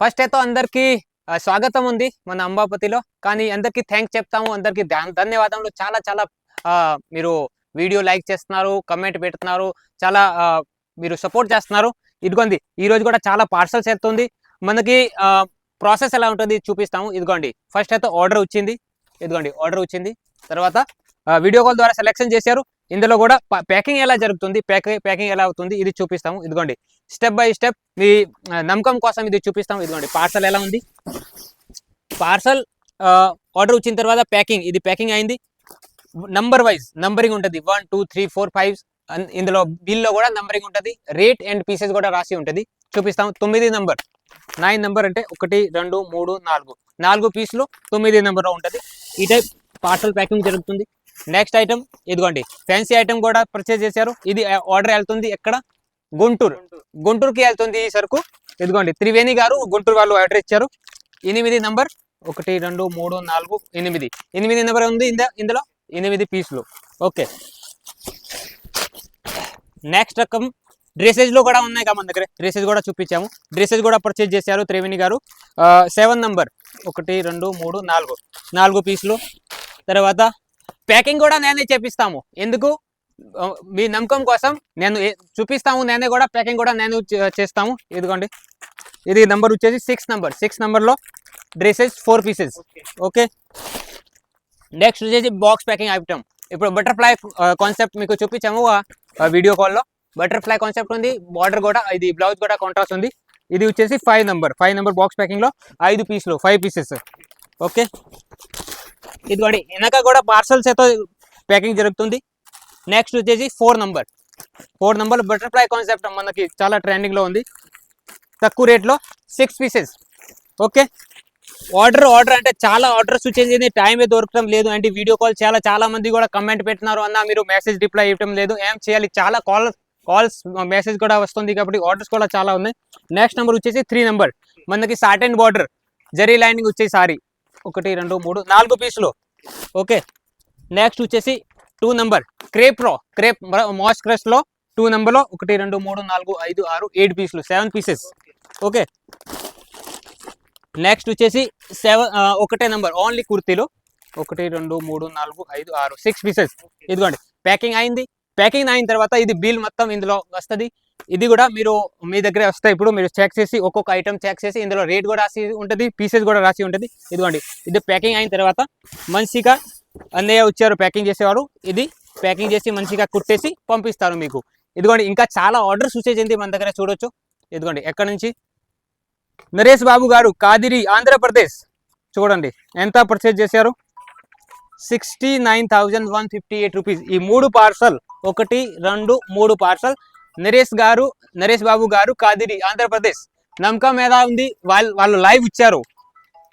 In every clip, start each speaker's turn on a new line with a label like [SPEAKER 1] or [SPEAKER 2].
[SPEAKER 1] First అయితే అందరికీ స్వాగతం ఉంది మన అంబాపతిలో. కానీ అందరికీ థ్యాంక్స్ చెప్తాము, అందరికీ ధన్యవాదములు. చాలా చాలా మీరు వీడియో లైక్ చేస్తున్నారు, కమెంట్ పెడుతున్నారు, చాలా మీరు సపోర్ట్ చేస్తున్నారు. ఇదిగోండి ఈరోజు కూడా చాలా పార్సల్స్ ఎత్తుంది. మనకి ప్రాసెస్ ఎలా ఉంటుంది చూపిస్తాము. ఇదిగోండి ఫస్ట్ అయితే ఆర్డర్ వచ్చింది. ఇదిగోండి ఆర్డర్ వచ్చింది. తర్వాత వీడియో కాల్ ద్వారా సెలెక్షన్ చేశారు. ఇందులో కూడా ప్యాకింగ్ ఎలా జరుగుతుంది, ప్యాకింగ్ ఎలా అవుతుంది ఇది చూపిస్తాము. ఇదిగోండి స్టెప్ బై స్టెప్ మీ నమ్మకం కోసం ఇది చూపిస్తాము. ఇదిగోండి పార్సల్ ఎలా ఉంది. పార్సల్ ఆర్డర్ వచ్చిన తర్వాత ప్యాకింగ్, ఇది ప్యాకింగ్ అయింది. నంబర్ వైజ్ నంబరింగ్ ఉంటుంది. 1 2 3 4 5 ఇందులో బిల్లో కూడా నంబరింగ్ ఉంటుంది. రేట్ అండ్ పీసెస్ కూడా రాసి ఉంటుంది. చూపిస్తాము. 9 నంబర్ 9 నంబర్ అంటే 1 2 3 4 4 పీసులు 9 నెంబర్లో ఉంటుంది. ఈ టైప్ పార్సల్ ప్యాకింగ్ జరుగుతుంది. నెక్స్ట్ ఐటమ్ ఇదిగోండి ఫ్యాన్సీ ఐటమ్ కూడా పర్చేజ్ చేశారు. ఇది ఆర్డర్ వెళ్తుంది ఎక్కడ, గుంటూరుకి వెళ్తుంది ఈ సరుకు. ఇదిగోండి త్రివేణి గారు గుంటూరు వాళ్ళు ఆర్డర్ ఇచ్చారు. 8 నంబర్ 1 2 3 4 8 నెంబర్ ఉంది ఇందులో 8 పీసులు. ఓకే, నెక్స్ట్ రకం డ్రెస్సెస్ లో కూడా ఉన్నాయి మన దగ్గర. డ్రెస్సెస్ కూడా చూపించాము. డ్రెస్సెస్ కూడా పర్చేజ్ చేశారు త్రివేణి గారు. 7 నంబర్ 1 2 3 4 పీసులు. తర్వాత ప్యాకింగ్ కూడా నేనే చేపిస్తాము. ఎందుకు, మీ నమ్మకం కోసం నేను చూపిస్తాము. నేనే కూడా ప్యాకింగ్ కూడా నేను చేస్తాము. ఇదిగోండి ఇది నంబర్ వచ్చేసి 6 నంబర్లో డ్రెస్సెస్ 4 పీసెస్. ఓకే, నెక్స్ట్ వచ్చేసి బాక్స్ ప్యాకింగ్ ఐటమ్. ఇప్పుడు బటర్ఫ్లై కాన్సెప్ట్ మీకు చూపించాము వీడియో కాల్లో. బటర్ఫ్లై కాన్సెప్ట్ ఉంది. బార్డర్ కూడా, ఇది బ్లౌజ్ కూడా కాంట్రాస్ట్ ఉంది. ఇది వచ్చేసి 5 నంబర్ బాక్స్ ప్యాకింగ్ లో 5 పీసులు 5 పీసెస్. ఓకే, ఇదిగోండి వెనక కూడా పార్సల్స్ అయితే ప్యాకింగ్ జరుగుతుంది. నెక్స్ట్ వచ్చేసి 4 నంబర్ బటర్ఫ్లై కాన్సెప్ట్ మనకి చాలా ట్రెండింగ్ లో ఉంది. తక్కువ రేట్లో 6 పీసెస్. ఓకే, ఆర్డర్ అంటే చాలా ఆర్డర్స్ వచ్చేది, టైమే దొరకడం లేదు. అంటే వీడియో కాల్ చాలా మంది కూడా కమెంట్ పెట్టినారు అన్న, మీరు మెసేజ్ రిప్లై ఇవ్వడం లేదు, ఏం చేయాలి. చాలా కాల్స్ మెసేజ్ కూడా వస్తుంది కాబట్టి ఆర్డర్స్ కూడా చాలా ఉన్నాయి. నెక్స్ట్ నెంబర్ వచ్చేసి 3 నంబర్ మనకి sat and border zari lining వచ్చేసి సారీ 1 2 3 4 పీసులు. ఓకే, నెక్స్ట్ వచ్చేసి 2 నంబర్ క్రేప్ మాస్ క్రష్ లో 2 నంబర్లో 1 2 3 4 5 6 7 పీసులు 7 పీసెస్. ఓకే, నెక్స్ట్ వచ్చేసి 1 నంబర్ ఓన్లీ కుర్తీలు 1 2 3 4 5 6 6 పీసెస్. ఇదిగోండి ప్యాకింగ్ అయింది. ప్యాకింగ్ అయిన తర్వాత ఇది బిల్ మొత్తం ఇందులో వస్తుంది. ఇది కూడా మీరు మీ దగ్గర వస్తాయి. ఇప్పుడు మీరు చెక్ చేసి ఒక్కొక్క ఐటమ్ చెక్ చేసి ఇందులో రేట్ కూడా రాసి ఉంటుంది, పీసెస్ కూడా రాసి ఉంటుంది. ఇదిగోండి ఇది ప్యాకింగ్ అయిన తర్వాత మంచిగా అన్నయ్య వచ్చారు ప్యాకింగ్ చేసేవారు. ఇది ప్యాకింగ్ చేసి మంచిగా కుట్టేసి పంపిస్తారు మీకు. ఇదిగోండి ఇంకా చాలా ఆర్డర్స్ వచ్చేసింది మన దగ్గర చూడొచ్చు. ఇదిగోండి ఎక్కడ నుంచి, నరేష్ బాబు గారు కాదిరి ఆంధ్రప్రదేశ్. చూడండి ఎంత పర్చేజ్ చేశారు, 69,158 రూపీస్. ఈ 3 పార్సల్ 1 2 3 పార్సల్ నరేష్ బాబు గారు కాదిరి ఆంధ్రప్రదేశ్. నమ్మకం మీద ఉంది. వాళ్ళు లైవ్ ఇచ్చారు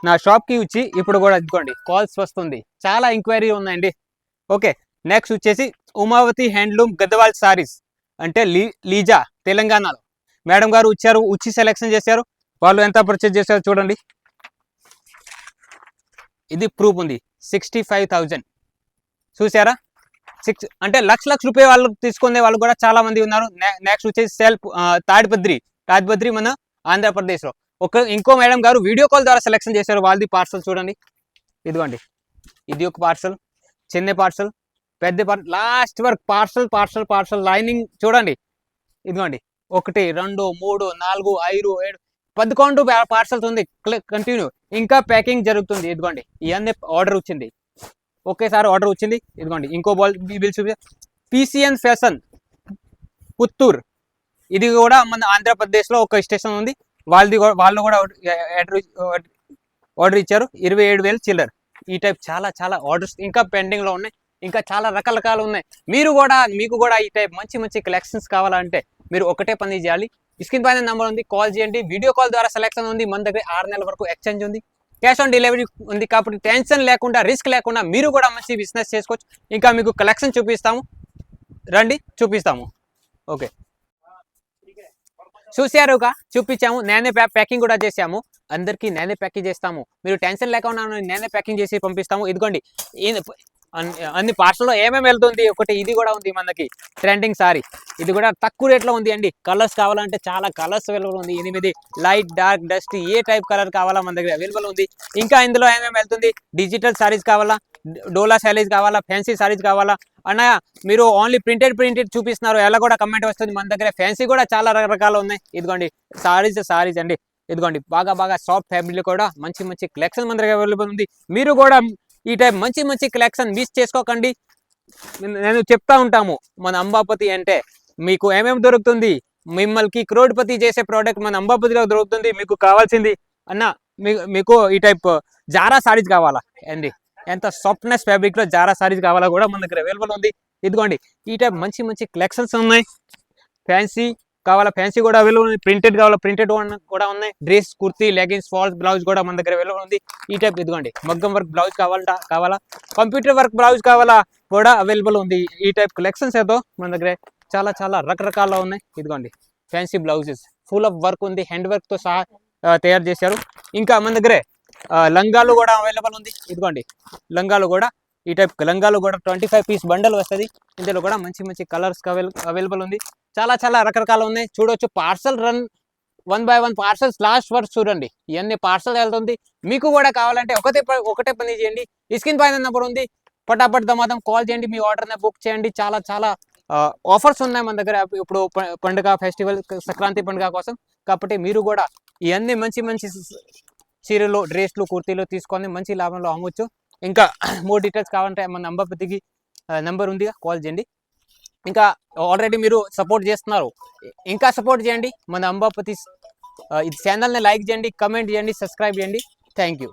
[SPEAKER 1] నా షాప్కి వచ్చి. ఇప్పుడు కూడా ఇదిగోండి కాల్స్ వస్తుంది, చాలా ఎంక్వైరీ ఉన్నాయండి. ఓకే, నెక్స్ట్ వచ్చేసి ఉమావతి హ్యాండ్లూమ్ గద్వాల్ సారీస్ అంటే లీజా తెలంగాణలో మేడం గారు వచ్చారు, వచ్చి సెలెక్షన్ చేశారు. వాళ్ళు ఎంత పర్చేజ్ చేశారు చూడండి. ఇది ప్రూఫ్ ఉంది 65,000. చూసారా, 6 అంటే లక్ష రూపాయలు వాళ్ళు తీసుకునే వాళ్ళు కూడా చాలా మంది ఉన్నారు. నెక్స్ట్ వచ్చేసి తాడిపత్రి మన ఆంధ్రప్రదేశ్లో. ఇంకో మేడం గారు వీడియో కాల్ ద్వారా సెలెక్షన్ చేశారు. వాళ్ళది పార్సల్ చూడండి. ఇదిగోండి ఇది ఒక పార్సల్, చిన్న పార్సల్, పెద్ద పార్సల్, లాస్ట్ వరకు పార్సల్ లైనింగ్ చూడండి. ఇదిగోండి 1 2 3 4 5 7 11 పార్సల్స్ ఉంది కంటిన్యూ. ఇంకా ప్యాకింగ్ జరుగుతుంది. ఇదిగోండి ఇవన్నీ ఆర్డర్ వచ్చింది, ఒకేసారి ఆర్డర్ వచ్చింది. ఇదిగోండి ఇంకో బిల్ చూపి పీసీఎన్ ఫ్యాషన్ పుత్తూర్. ఇది కూడా మన ఆంధ్రప్రదేశ్లో ఒక స్టేషన్ ఉంది. వాళ్ళు కూడా ఆర్డర్ ఇచ్చారు 27,000 చిల్లర్. ఈ టైప్ చాలా ఆర్డర్స్ ఇంకా పెండింగ్లో ఉన్నాయి. ఇంకా చాలా రకరకాలు ఉన్నాయి. మీకు కూడా ఈ టైప్ మంచి కలెక్షన్స్ కావాలంటే మీరు ఒకటే పని చేయాలి. స్క్రీన్ పైన నెంబర్ ఉంది, కాల్ చేయండి. వీడియో కాల్ ద్వారా సెలెక్షన్ ఉంది. మన దగ్గర 6 నెలల వరకు ఎక్స్చేంజ్ ఉంది, క్యాష్ ఆన్ డెలివరీ ఉంది. కాబట్టి టెన్షన్ లేకుండా, రిస్క్ లేకుండా మీరు కూడా మంచి బిజినెస్ చేసుకోవచ్చు. ఇంకా మీకు కలెక్షన్ చూపిస్తాము, రండి చూపిస్తాము. ఓకే, చూసారుగా, చూపించాము. నేనే ప్యాకింగ్ కూడా చేసాము. అందరికీ నేనే ప్యాకింగ్ చేస్తాము. మీరు టెన్షన్ లేకుండా నేనే ప్యాకింగ్ చేసి పంపిస్తాము. ఇదిగోండి అన్ని పార్ట్స్లో ఏమేమి వెళ్తుంది ఒకటి ఇది కూడా ఉంది మనకి ట్రెండింగ్ సారీ. ఇది కూడా తక్కువ రేట్లో ఉంది అండి. కలర్స్ కావాలంటే చాలా కలర్స్ అవైలబుల్ ఉంది. 8 లైట్ డార్క్ డస్ట్ ఏ టైప్ కలర్ కావాలా మన దగ్గర అవైలబుల్ ఉంది. ఇంకా ఇందులో ఏమేమి వెళ్తుంది డిజిటల్ సారీస్ కావాలా, డోలా సారీస్ కావాలా, ఫ్యాన్సీ సారీస్ కావాలా అన్నయ్య మీరు ఓన్లీ ప్రింటెడ్ చూపిస్తున్నారు ఎలా కూడా కమెంట్ వస్తుంది. మన దగ్గర ఫ్యాన్సీ కూడా చాలా రకరకాలు ఉన్నాయి. ఇదిగోండి సారీస్ అండి. ఇదిగోండి బాగా సాఫ్ట్ ఫ్యాబ్రిక్ కూడా మంచి కలెక్షన్ మన దగ్గర అవైలబుల్ ఉంది. మీరు కూడా ఈ టైప్ మంచి కలెక్షన్ మిస్ చేసుకోకండి. నేను చెప్తా ఉంటాము మన అంబాపతి అంటే మీకు ఏమేమి దొరుకుతుంది, మిమ్మల్ని క్రోడ్పతి చేసే ప్రోడక్ట్ మన అంబాపతిలో దొరుకుతుంది. మీకు కావాల్సింది అన్న మీకు ఈ టైప్ జారా సారీస్ కావాలా అండి, ఎంత సాఫ్ట్నెస్ ఫ్యాబ్రిక్ లో జారా సారీస్ కావాలా కూడా మన దగ్గర అవైలబుల్ ఉంది. ఇదిగోండి ఈ టైప్ మంచి కలెక్షన్స్ ఉన్నాయి. ఫ్యాన్సీ కావాలా ఫ్యాన్సీ కూడా అవైలబుల్ ఉంది, ప్రింటెడ్ కావాలా ప్రింటెడ్ కూడా ఉన్నాయి. Dress kurti leggings falls blouse కూడా మన దగ్గర అవైలబుల్ ఉంది. ఈ టైప్ ఇదిగోండి మగ్గం వర్క్ బ్లౌజ్ కావాలా కంప్యూటర్ వర్క్ బ్లౌజ్ కావాలా కూడా అవైలబుల్ ఉంది. ఈ టైప్ కలెక్షన్స్ ఏదో మన దగ్గర చాలా రకరకాల ఉన్నాయి. ఇదిగోండి fancy blouses full of work ఉంది, హ్యాండ్ వర్క్ తో సహా తయారు చేశారు. ఇంకా మన దగ్గర లంగాలు కూడా అవైలబుల్ ఉంది. ఇదిగోండి లంగాలు కూడా ఈ టైప్ లంగాలు కూడా 25 పీస్ బండల్ వస్తుంది. ఇందులో కూడా మంచి కలర్స్ అవైలబుల్ ఉంది. చాలా రకరకాలు ఉన్నాయి చూడొచ్చు. Parcel run 1 by 1 parcels last వరకు చూడండి. ఇవన్నీ పార్సల్ వెళ్తుంది. మీకు కూడా కావాలంటే ఒకటే పని చేయండి. స్క్రీన్ పైన నెంబర్ ఉంది, పటాపట్ దమాదం కాల్ చేయండి, మీ ఆర్డర్ని బుక్ చేయండి. చాలా ఆఫర్స్ ఉన్నాయి మన దగ్గర ఇప్పుడు పండుగ ఫెస్టివల్ సంక్రాంతి పండుగ కోసం. కాబట్టి మీరు కూడా ఇవన్నీ మంచి చీరలు డ్రెస్లు కుర్తీలు తీసుకొని మంచి లాభంలో అమ్మవచ్చు. ఇంకా మోర్ డీటెయిల్స్ కావాలంటే మన అంబాపతికి నెంబర్ ఉంది, కాల్ చేయండి. ఇంకా ఆల్రెడీ మీరు సపోర్ట్ చేస్తున్నారు, ఇంకా సపోర్ట్ చేయండి మన అంబాపతి ఛానల్ని లైక్ చేయండి, కమెంట్ చేయండి, సబ్స్క్రైబ్ చేయండి. Thank you.